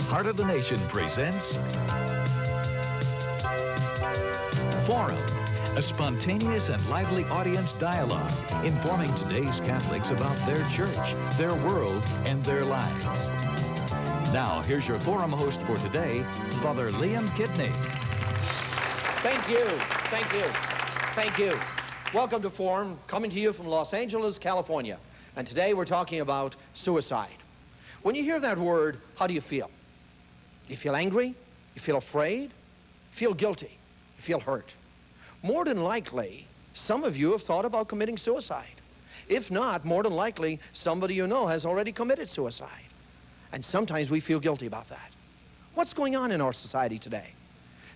Heart of the Nation presents Forum, a spontaneous and lively audience dialogue informing today's Catholics about their church, their world, and their lives. Now, here's your Forum host for today, Father Liam Kidney. Thank you. Thank you. Thank you. Welcome to Forum, coming to you from Los Angeles, California. And today we're talking about suicide. When you hear that word, how do you feel? You feel angry? You feel afraid? You feel guilty? You feel hurt? More than likely, some of you have thought about committing suicide. If not, more than likely, somebody you know has already committed suicide. And sometimes we feel guilty about that. What's going on in our society today?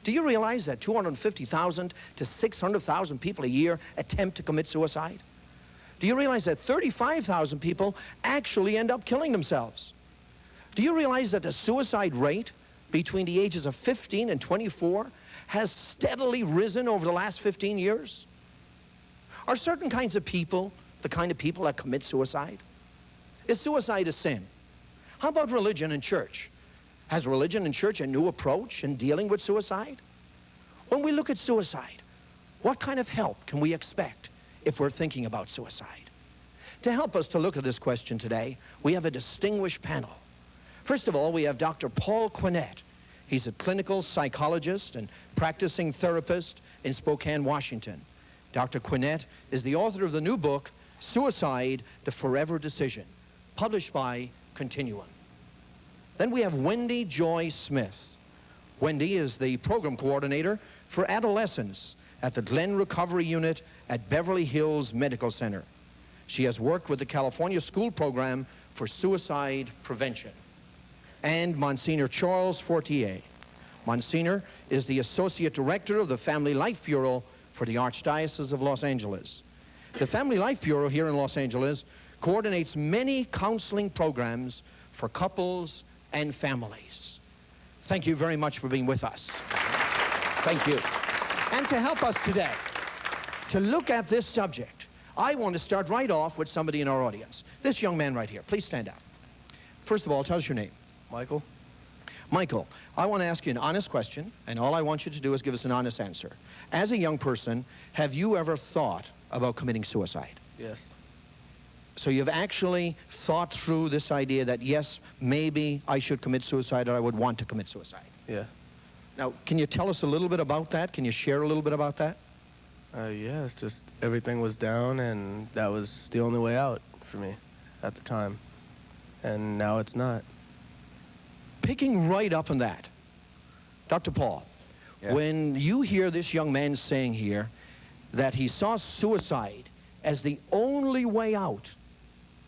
Do you realize that 250,000 to 600,000 people a year attempt to commit suicide? Do you realize that 35,000 people actually end up killing themselves? Do you realize that the suicide rate between the ages of 15 and 24 has steadily risen over the last 15 years? Are certain kinds of people the kind of people that commit suicide? Is suicide a sin? How about religion and church? Has religion and church a new approach in dealing with suicide? When we look at suicide, what kind of help can we expect if we're thinking about suicide? To help us to look at this question today, we have a distinguished panel. First of all, we have Dr. Paul Quinnett. He's a clinical psychologist and practicing therapist in Spokane, Washington. Dr. Quinnett is the author of the new book, Suicide, the Forever Decision, published by Continuum. Then we have Wendy Joy Smith. Wendy is the program coordinator for adolescents at the Glen Recovery Unit at Beverly Hills Medical Center. She has worked with the California School Program for Suicide Prevention. And Monsignor Charles Fortier. Monsignor is the Associate Director of the Family Life Bureau for the Archdiocese of Los Angeles. The Family Life Bureau here in Los Angeles coordinates many counseling programs for couples and families. Thank you very much for being with us. Thank you. And to help us today, to look at this subject, I want to start right off with somebody in our audience. This young man right here. Please stand up. First of all, tell us your name. Michael? Michael, I want to ask you an honest question, and all I want you to do is give us an honest answer. As a young person, have you ever thought about committing suicide? Yes. So you've actually thought through this idea that, yes, maybe I should commit suicide, or I would want to commit suicide. Yeah. Now, can you tell us a little bit about that? Can you share a little bit about that? Yeah, it's just everything was down, and that was the only way out for me at the time. And now it's not. Picking right up on that, Dr. Paul, Yeah. when you hear this young man saying here that he saw suicide as the only way out,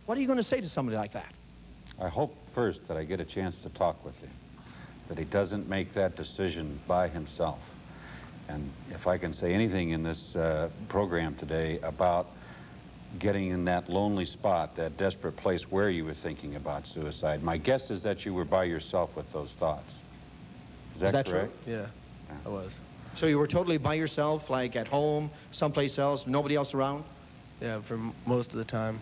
what are you going to say to somebody like that? I hope first that I get a chance to talk with him, that he doesn't make that decision by himself. And if I can say anything in this program today about getting in that lonely spot, that desperate place where you were thinking about suicide, my guess is that you were by yourself with those thoughts. Is that correct? True? Yeah, I was. So you were totally by yourself, like at home, someplace else, nobody else around? Yeah, for most of the time,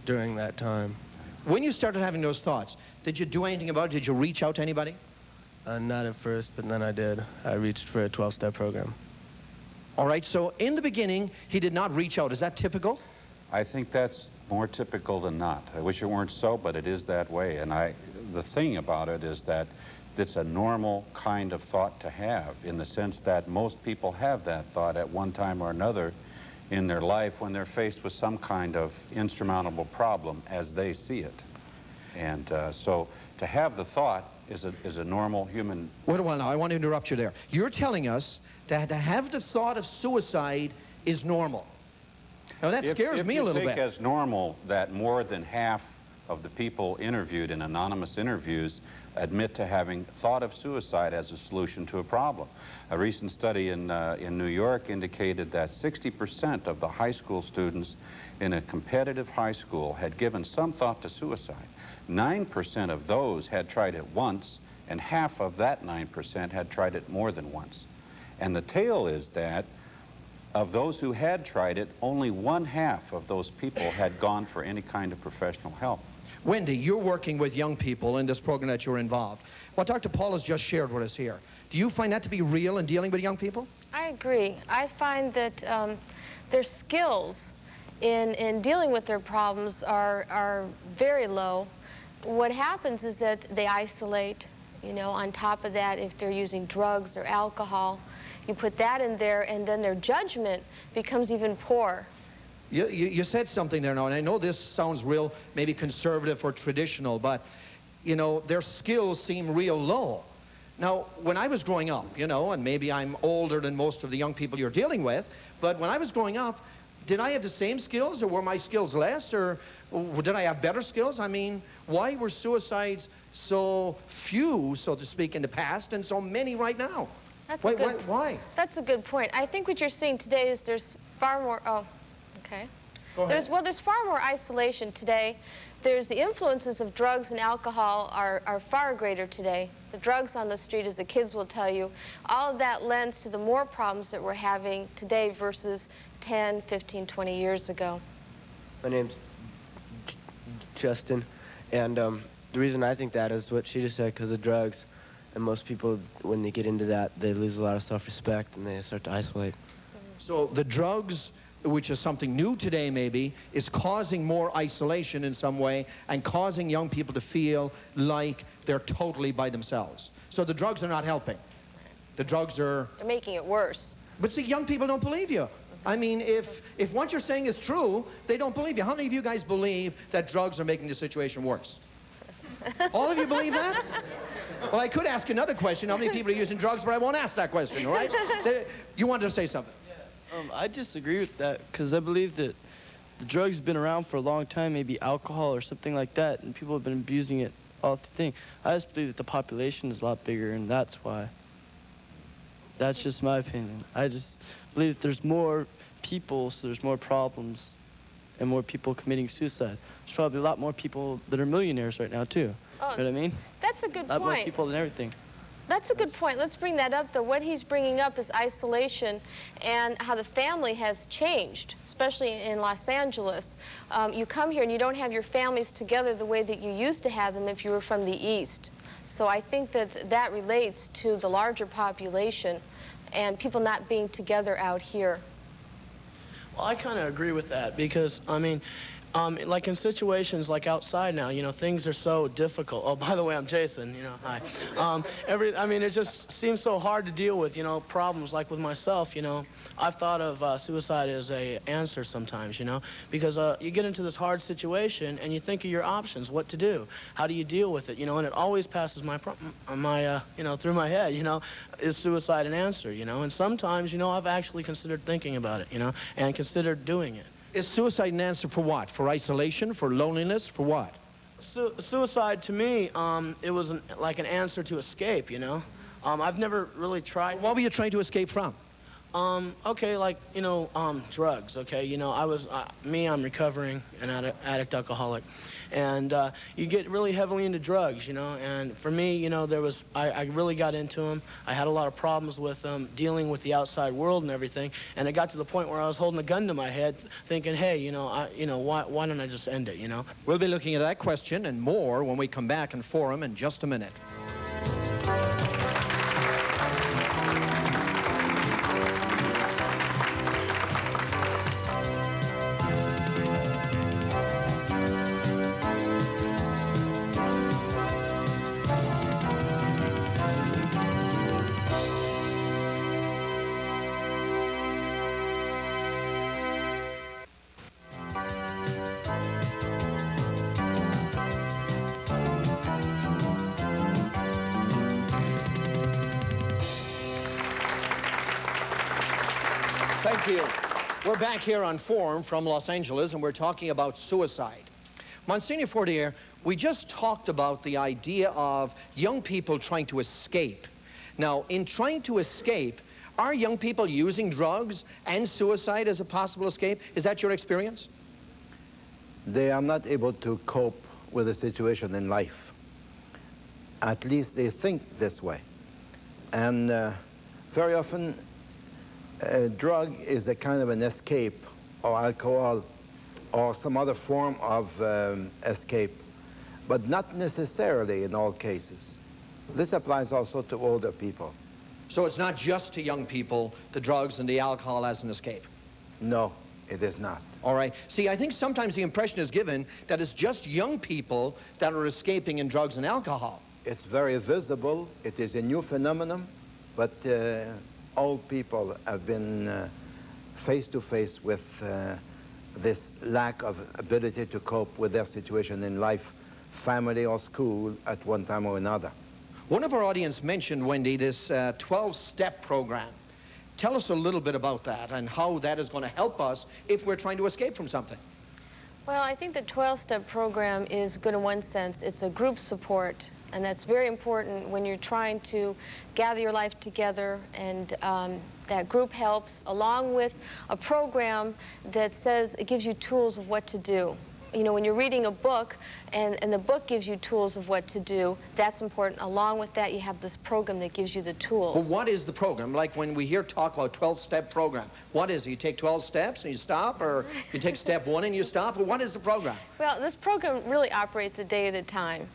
during that time. When you started having those thoughts, did you do anything about it? Did you reach out to anybody? Not at first, but then I did. I reached for a 12-step program. All right, so in the beginning, he did not reach out. Is that typical? I think that's more typical than not. I wish it weren't so, but it is that way. And the thing about it is that it's a normal kind of thought to have, in the sense that most people have that thought at one time or another in their life when they're faced with some kind of insurmountable problem as they see it. And so to have the thought is a normal human... Wait a while now, I want to interrupt you there. You're telling us that to have the thought of suicide is normal. Now that scares me a little bit. If you take as normal that more than half of the people interviewed in anonymous interviews admit to having thought of suicide as a solution to a problem. A recent study in New York indicated that 60% of the high school students in a competitive high school had given some thought to suicide. 9% of those had tried it once, and half of that 9% had tried it more than once. And the tale is that of those who had tried it, only 1/2 of those people had gone for any kind of professional help. Wendy, you're working with young people in this program that you're involved. What Dr. Paul has just shared with us here, do you find that to be real in dealing with young people? I agree. I find that their skills in dealing with their problems are very low. What happens is that they isolate. You know, on top of that, if they're using drugs or alcohol, you put that in there, and then their judgment becomes even poor. You said something there now, and I know this sounds real, maybe conservative or traditional, but, you know, their skills seem real low. Now, when I was growing up, you know, and maybe I'm older than most of the young people you're dealing with, but when I was growing up, did I have the same skills, or were my skills less, or did I have better skills? I mean, why were suicides so few, so to speak, in the past, and so many right now? Why? That's a good point. I think what you're seeing today is there's far more, okay. Go ahead. There's far more isolation today. There's the influences of drugs and alcohol are far greater today. The drugs on the street, as the kids will tell you, all of that lends to the more problems that we're having today versus 10, 15, 20 years ago. My name's Justin, and the reason I think that is what she just said, because of drugs. And most people, when they get into that, they lose a lot of self-respect and they start to isolate. So the drugs, which is something new today maybe, is causing more isolation in some way and causing young people to feel like they're totally by themselves. So the drugs are not helping. The drugs are... They're making it worse. But see, young people don't believe you. I mean, if what you're saying is true, they don't believe you. How many of you guys believe that drugs are making the situation worse? All of you believe that? Well, I could ask another question, how many people are using drugs, but I won't ask that question, all right? You wanted to say something. I disagree with that, because I believe that the drug's been around for a long time, maybe alcohol or something like that, and people have been abusing it all the thing. I just believe that the population is a lot bigger, and that's why. That's just my opinion. I just believe that there's more people, so there's more problems, and more people committing suicide. There's probably a lot more people that are millionaires right now, too. Oh, You know what I mean? That's a good A lot more point. people than everything. That's a good point. Let's bring that up, though. What he's bringing up is isolation and how the family has changed, especially in Los Angeles. You come here and you don't have your families together the way that you used to have them if you were from the East. So I think that relates to the larger population and people not being together out here. Well, I kind of agree with that because, I mean, like in situations like outside now, you know, things are so difficult. Oh, by the way, I'm Jason, you know, hi. I mean, it just seems so hard to deal with, you know, problems like with myself, you know. I've thought of suicide as an answer sometimes, you know, because you get into this hard situation and you think of your options, what to do, how do you deal with it, you know, and it always passes you know, through my head, you know, is suicide an answer, you know, and sometimes, you know, I've actually considered thinking about it, you know, and considered doing it. Is suicide an answer for what? For isolation? For loneliness? For what? Suicide, to me, it was like an answer to escape, you know? I've never really tried... What were you trying to escape from? Okay, like, you know, drugs, okay? You know, I'm recovering an addict alcoholic. And you get really heavily into drugs, you know? And for me, you know, I really got into them. I had a lot of problems with them, dealing with the outside world and everything. And it got to the point where I was holding a gun to my head, thinking, hey, you know, why don't I just end it, you know? We'll be looking at that question and more when we come back in Forum in just a minute. Thank you. We're back here on Forum from Los Angeles, and we're talking about suicide. Monsignor Fortier, we just talked about the idea of young people trying to escape. Now, in trying to escape, are young people using drugs and suicide as a possible escape? Is that your experience? They are not able to cope with the situation in life. At least they think this way. And very often, drug is a kind of an escape, or alcohol, or some other form of escape. but not necessarily in all cases. This applies also to older people. So it's not just to young people, the drugs and the alcohol as an escape? No, it is not. All right. See, I think sometimes the impression is given that it's just young people that are escaping in drugs and alcohol. It's very visible. It is a new phenomenon, but old people have been face to face with this lack of ability to cope with their situation in life, family or school at one time or another. One of our audience mentioned, Wendy, this 12-step program. Tell us a little bit about that and how that is going to help us if we're trying to escape from something. Well, I think the 12-step program is good in one sense. It's a group support, and that's very important when you're trying to gather your life together, and that group helps, along with a program that says it gives you tools of what to do. You know, when you're reading a book and the book gives you tools of what to do, that's important. Along with that, you have this program that gives you the tools. Well, what is the program? Like when we hear talk about 12-step program, what is it? You take 12 steps and you stop, or you take step 1 and you stop? Well, what is the program? Well, this program really operates a day at a time.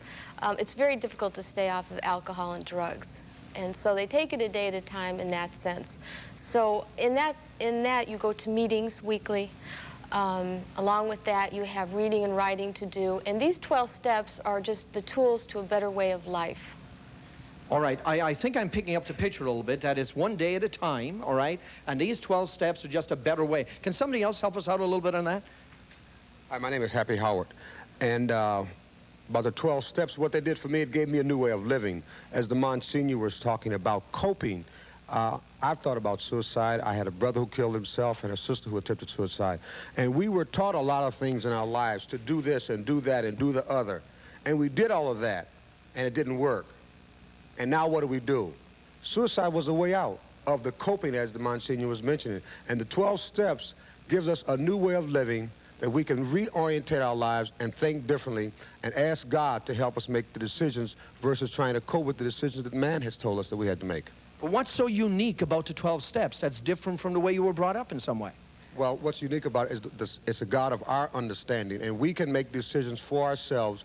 It's very difficult to stay off of alcohol and drugs. And so they take it a day at a time in that sense. So in that you go to meetings weekly. Along with that, you have reading and writing to do. And these 12 steps are just the tools to a better way of life. All right. I think I'm picking up the picture a little bit, that it's one day at a time, all right? And these 12 steps are just a better way. Can somebody else help us out a little bit on that? Hi, my name is Happy Howard. And about the 12 steps, what they did for me, it gave me a new way of living. As the Monsignor was talking about coping, I've thought about suicide. I had a brother who killed himself and a sister who attempted suicide. And we were taught a lot of things in our lives, to do this and do that and do the other. And we did all of that, and it didn't work. And now what do? Suicide was a way out of the coping, as the Monsignor was mentioning. And the 12 steps gives us a new way of living, that we can reorientate our lives and think differently and ask God to help us make the decisions versus trying to cope with the decisions that man has told us that we had to make. But what's so unique about the 12 steps that's different from the way you were brought up in some way? Well, what's unique about it is it's a God of our understanding, and we can make decisions for ourselves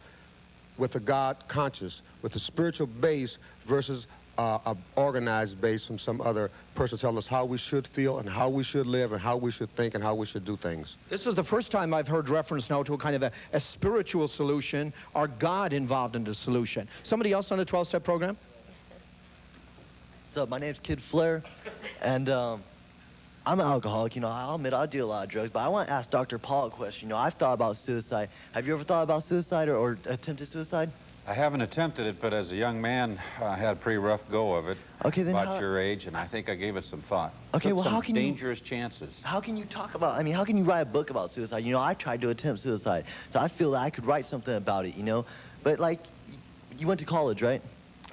with a God conscious, with a spiritual base versus an organized base from some other person telling us how we should feel and how we should live and how we should think and how we should do things. This is the first time I've heard reference now to a kind of a spiritual solution, or God involved in the solution. Somebody else on the 12-step program? What's up? My name's Kid Flair, and I'm an alcoholic. You know, I'll admit I do a lot of drugs, but I want to ask Dr. Paul a question. You know, I've thought about suicide. Have you ever thought about suicide or attempted suicide? I haven't attempted it, but as a young man, I had a pretty rough go of it. Okay, then about your age, and I think I gave it some thought. Okay, Took well, some how can dangerous chances. How can you talk about, I mean, how can you write a book about suicide? You know, I tried to attempt suicide, so I feel that I could write something about it, you know? But, like, you went to college, right?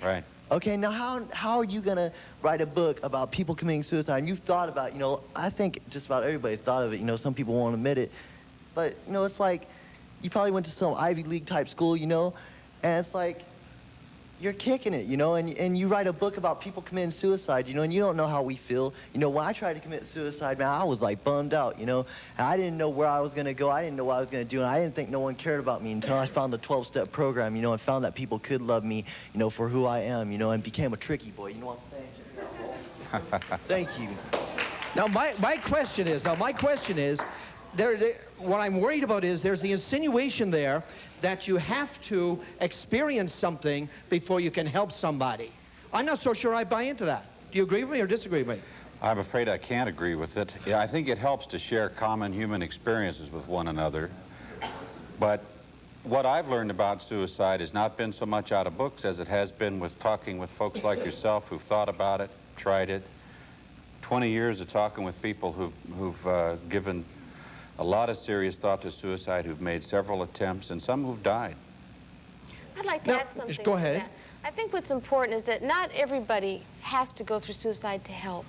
Right. Okay, now how are you going to write a book about people committing suicide? And you've thought about, you know, I think just about everybody thought of it. You know, some people won't admit it. But, you know, it's like you probably went to some Ivy League type school, you know, and it's like you're kicking it, you know, and you write a book about people committing suicide, you know, and you don't know how we feel. You know, when I tried to commit suicide, man, I was like bummed out, you know, and I didn't know where I was going to go. I didn't know what I was going to do, and I didn't think no one cared about me until I found the 12-step program, you know, and found that people could love me, you know, for who I am, you know, and became a tricky boy, you know what I'm saying? Thank you. Now, my question is, what I'm worried about is there's the insinuation there that you have to experience something before you can help somebody. I'm not so sure I buy into that. Do you agree with me or disagree with me? I'm afraid I can't agree with it. Yeah, I think it helps to share common human experiences with one another. But what I've learned about suicide has not been so much out of books as it has been with talking with folks like yourself who've thought about it, tried it. 20 years of talking with people who've given a lot of serious thought to suicide, who've made several attempts, and some who've died. I'd like to add something. Go ahead. To that. I think what's important is that not everybody has to go through suicide to help.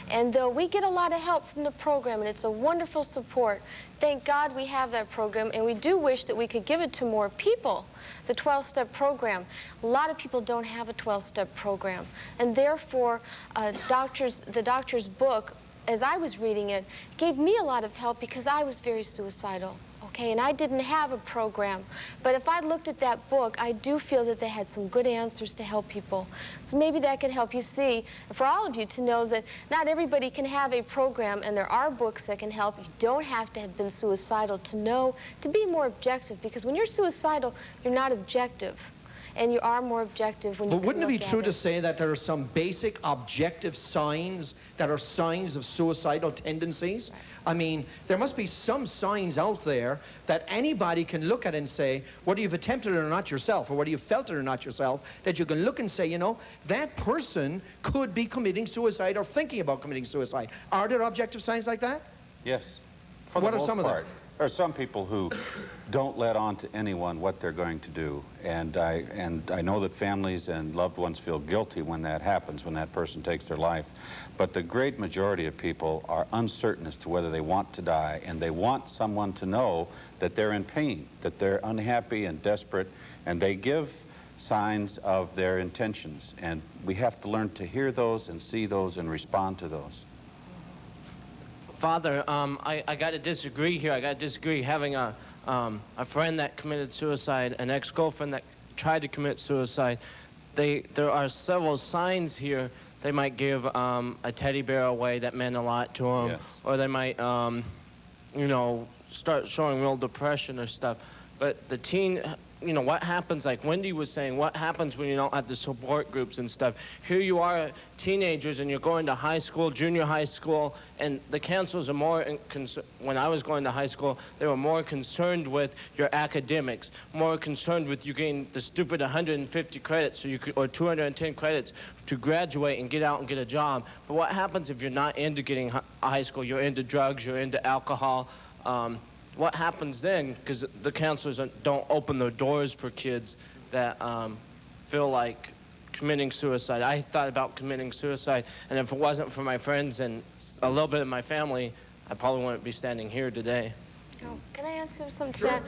And we get a lot of help from the program, and it's a wonderful support. Thank God we have that program, and we do wish that we could give it to more people, the 12-step program. A lot of people don't have a 12-step program, and therefore the doctor's book, as I was reading it, gave me a lot of help because I was very suicidal. okay, and I didn't have a program. But if I looked at that book, I do feel that they had some good answers to help people. So maybe that could help you see, for all of you to know that not everybody can have a program, and there are books that can help. You don't have to have been suicidal to know, to be more objective, because when you're suicidal, you're not objective. And you are more objective when you But wouldn't it be true to it. say that there are some basic objective signs that are signs of suicidal tendencies? I mean, there must be some signs out there that anybody can look at and say, whether you've attempted it or not yourself, or whether you've felt it or not yourself, that you can look and say, you know, that person could be committing suicide or thinking about committing suicide. Are there objective signs like that? Yes. For What the are most some of them? part. There are some people who don't let on to anyone what they're going to do. And I know that families and loved ones feel guilty when that happens, when that person takes their life. But the great majority of people are uncertain as to whether they want to die, and they want someone to know that they're in pain, that they're unhappy and desperate, and they give signs of their intentions. And we have to learn to hear those and see those and respond to those. Father, I got to disagree here. I got to disagree. Having a friend that committed suicide, an ex-girlfriend that tried to commit suicide, there are several signs here. They might give a teddy bear away that meant a lot to them, Yes. or they might, you know, start showing real depression or stuff. But the teen, you know, what happens, like Wendy was saying, what happens when you don't have the support groups and stuff? Here you are, teenagers, and you're going to high school, junior high school, and the counselors are more, when I was going to high school, they were more concerned with your academics, more concerned with you getting the stupid 150 credits, so you could, or 210 credits to graduate and get out and get a job. But what happens if you're not into getting high school, you're into drugs, you're into alcohol? What happens then? Because the counselors don't open their doors for kids that feel like committing suicide. I thought about committing suicide, and if it wasn't for my friends and a little bit of my family, I probably wouldn't be standing here today. Oh, can I answer something to that?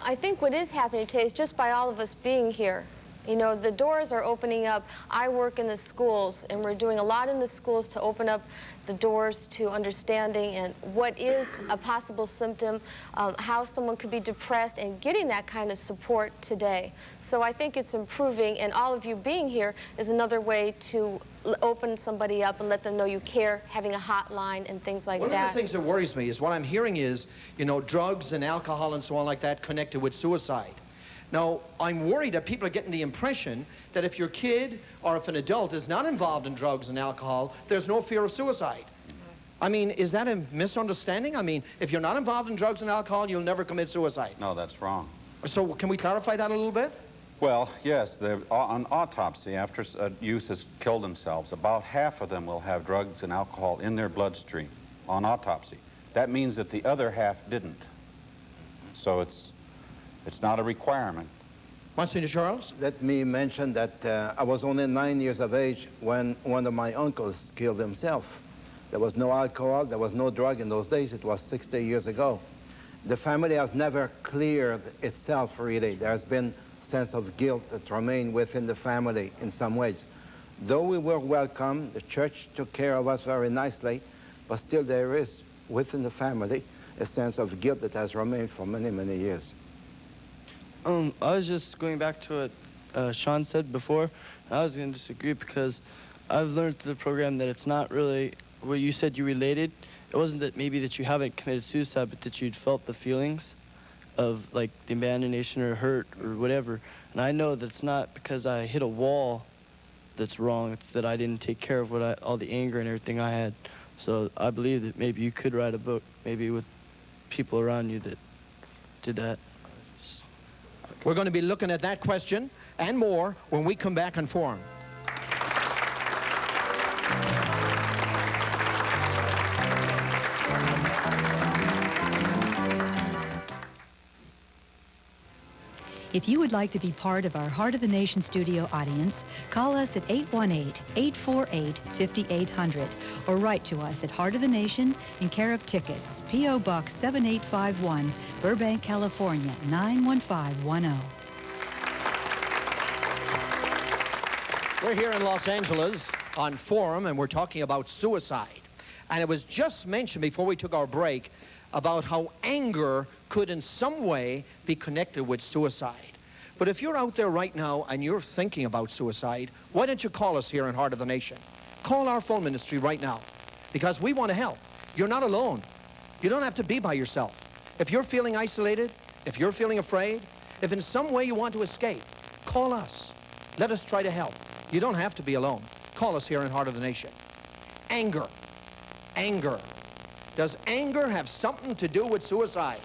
I think what is happening today is just by all of us being here. You know, the doors are opening up. I work in the schools, and we're doing a lot in the schools to open up the doors to understanding and what is a possible symptom, how someone could be depressed, and getting that kind of support today. So I think it's improving, and all of you being here is another way to open somebody up and let them know you care, having a hotline and things like that. One of the things that worries me is what I'm hearing is, you know, drugs and alcohol and so on like that connected with suicide. Now, I'm worried that people are getting the impression that if your kid or if an adult is not involved in drugs and alcohol, there's no fear of suicide. I mean, is that a misunderstanding? I mean, if you're not involved in drugs and alcohol, you'll never commit suicide. No, that's wrong. So can we clarify that a little bit? Well, yes, on autopsy, after a youth has killed themselves, about half of them will have drugs and alcohol in their bloodstream on autopsy. That means that the other half didn't. So it's not a requirement. Monsignor Charles? Let me mention that I was only 9 years of age when one of my uncles killed himself. There was no alcohol, there was no drug in those days. It was 60 years ago. The family has never cleared itself, really. There's been a sense of guilt that remained within the family in some ways. Though we were welcome, the church took care of us very nicely, but still there is, within the family, a sense of guilt that has remained for many, many years. I was just going back to what Sean said before. I was going to disagree because I've learned through the program that it's not really what you said you related. It wasn't that maybe that you haven't committed suicide, but that you'd felt the feelings of like the abandonation or hurt or whatever. And I know that it's not because I hit a wall that's wrong. It's that I didn't take care of all the anger and everything I had. So I believe that maybe you could write a book, maybe with people around you that did that. We're going to be looking at that question and more when we come back on Forum. If you would like to be part of our Heart of the Nation studio audience, call us at 818-848-5800 or write to us at Heart of the Nation in care of Tickets, P.O. Box 7851, Burbank, California, 91510. We're here in Los Angeles on Forum, and we're talking about suicide. And it was just mentioned before we took our break about how anger could in some way be connected with suicide. But if you're out there right now and you're thinking about suicide, why don't you call us here in Heart of the Nation? Call our phone ministry right now, because we want to help. You're not alone. You don't have to be by yourself. If you're feeling isolated, if you're feeling afraid, if in some way you want to escape, call us. Let us try to help. You don't have to be alone. Call us here in Heart of the Nation. Anger. Anger. Does anger have something to do with suicide?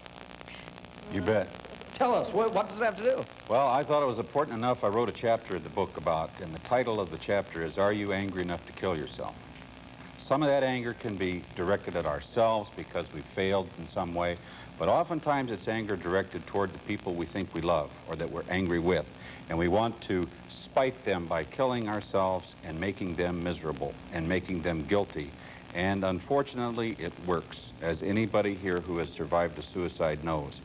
You bet. Tell us, what does it have to do? Well, I thought it was important enough. I wrote a chapter in the book about, and the title of the chapter is, Are You Angry Enough to Kill Yourself? Some of that anger can be directed at ourselves because we failed in some way, but oftentimes it's anger directed toward the people we think we love or that we're angry with. And we want to spite them by killing ourselves and making them miserable and making them guilty. And unfortunately, it works, as anybody here who has survived a suicide knows.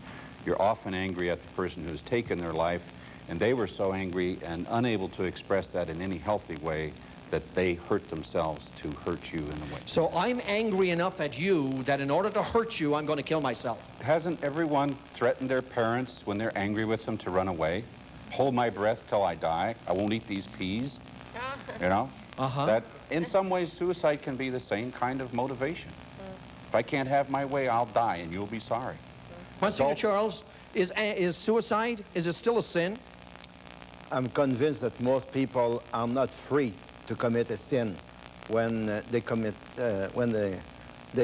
You're often angry at the person who's taken their life, and they were so angry and unable to express that in any healthy way that they hurt themselves to hurt you in a way. So I'm angry enough at you that in order to hurt you, I'm going to kill myself. Hasn't everyone threatened their parents when they're angry with them to run away? Hold my breath till I die. I won't eat these peas. You know? That in some ways suicide can be the same kind of motivation. If I can't have my way, I'll die and you'll be sorry. Monsignor Charles, is suicide, is it still a sin? I'm convinced that most people are not free to commit a sin when they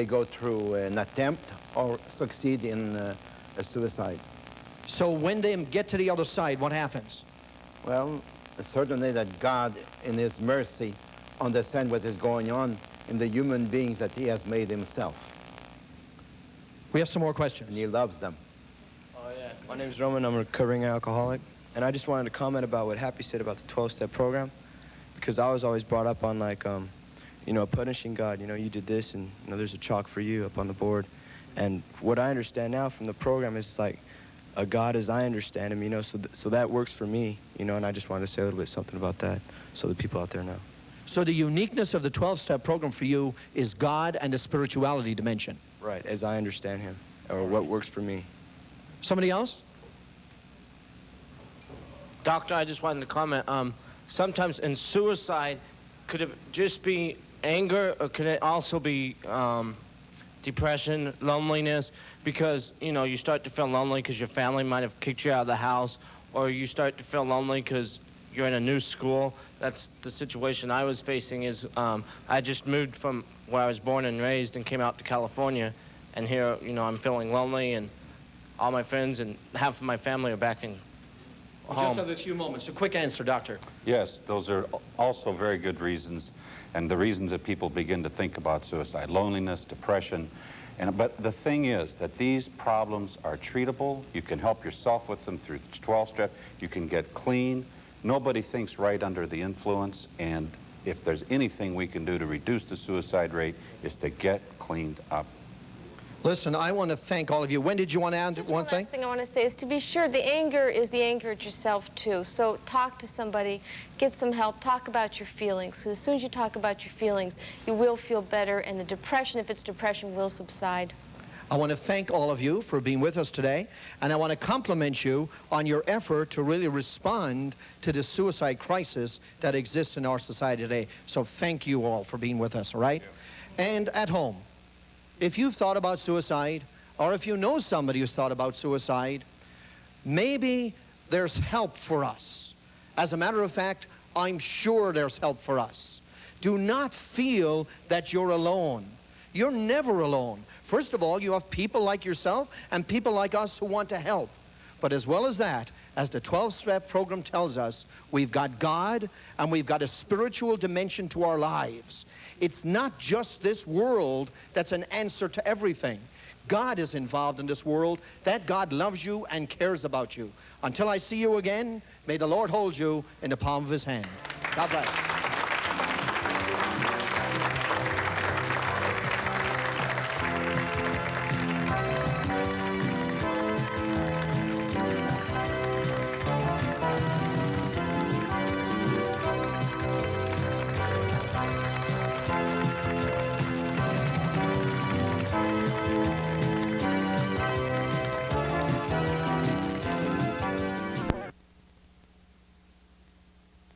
go through an attempt or succeed in a suicide. So when they get to the other side, what happens? Well, certainly that God, in His mercy, understands what is going on in the human beings that He has made Himself. We have some more questions. And He loves them. Oh, yeah. My name's Roman. I'm a recovering alcoholic. And I just wanted to comment about what Happy said about the 12-step program, because I was always brought up on, like, you know, punishing God. You know, you did this, and, you know, there's a chalk for you up on the board. And what I understand now from the program is, like, a God as I understand Him, you know, so that works for me, you know, and I just wanted to say a little bit something about that so the people out there know. So the uniqueness of the 12-step program for you is God and the spirituality dimension. Right, as I understand Him, or what works for me. Somebody else? Doctor, I just wanted to comment. Sometimes in suicide, could it just be anger, or could it also be depression, loneliness? Because, you know, you start to feel lonely because your family might have kicked you out of the house, or you start to feel lonely because you're in a new school. That's the situation I was facing. Is I just moved from where I was born and raised and came out to California, and here, you know, I'm feeling lonely, and all my friends and half of my family are back in We just have a few moments. A quick answer, Doctor. Yes, those are also very good reasons, and the reasons that people begin to think about suicide: loneliness, depression. But the thing is that these problems are treatable. You can help yourself with them through 12-step. You can get clean. Nobody thinks right under the influence, and if there's anything we can do to reduce the suicide rate, is to get cleaned up. Listen, I want to thank all of you. When did you want to add one thing? Last thing I want to say is to be sure the anger is the anger at yourself too. So talk to somebody, get some help, talk about your feelings. Because as soon as you talk about your feelings, you will feel better, and the depression, if it's depression, will subside. I want to thank all of you for being with us today, and I want to compliment you on your effort to really respond to the suicide crisis that exists in our society today. So thank you all for being with us, all right? And at home, if you've thought about suicide, or if you know somebody who's thought about suicide, maybe there's help for us. As a matter of fact, I'm sure there's help for us. Do not feel that you're alone. You're never alone. First of all, you have people like yourself and people like us who want to help. But as well as that, as the 12-step program tells us, we've got God and we've got a spiritual dimension to our lives. It's not just this world that's an answer to everything. God is involved in this world. That God loves you and cares about you. Until I see you again, may the Lord hold you in the palm of His hand. God bless.